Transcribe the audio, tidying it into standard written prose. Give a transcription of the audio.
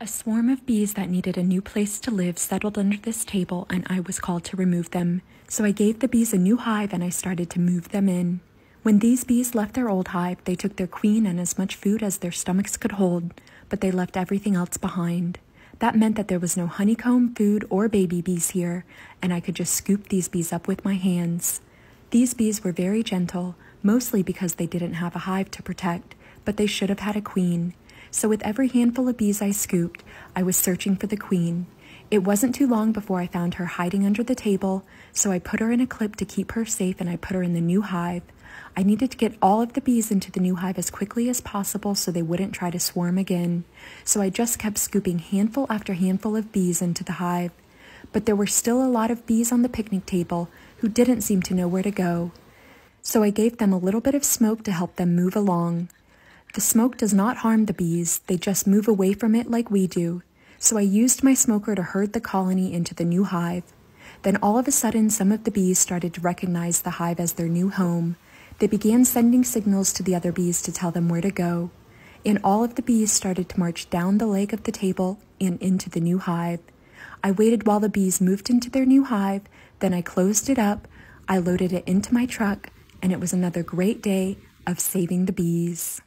A swarm of bees that needed a new place to live settled under this table, and I was called to remove them. So I gave the bees a new hive and I started to move them in. When these bees left their old hive, they took their queen and as much food as their stomachs could hold, but they left everything else behind. That meant that there was no honeycomb, food, or baby bees here, and I could just scoop these bees up with my hands. These bees were very gentle, mostly because they didn't have a hive to protect, but they should have had a queen. So with every handful of bees I scooped, I was searching for the queen. It wasn't too long before I found her hiding under the table, so I put her in a clip to keep her safe and I put her in the new hive. I needed to get all of the bees into the new hive as quickly as possible so they wouldn't try to swarm again. So I just kept scooping handful after handful of bees into the hive. But there were still a lot of bees on the picnic table who didn't seem to know where to go. So I gave them a little bit of smoke to help them move along. The smoke does not harm the bees, they just move away from it like we do. So I used my smoker to herd the colony into the new hive. Then all of a sudden, some of the bees started to recognize the hive as their new home. They began sending signals to the other bees to tell them where to go. And all of the bees started to march down the leg of the table and into the new hive. I waited while the bees moved into their new hive, then I closed it up, I loaded it into my truck, and it was another great day of saving the bees.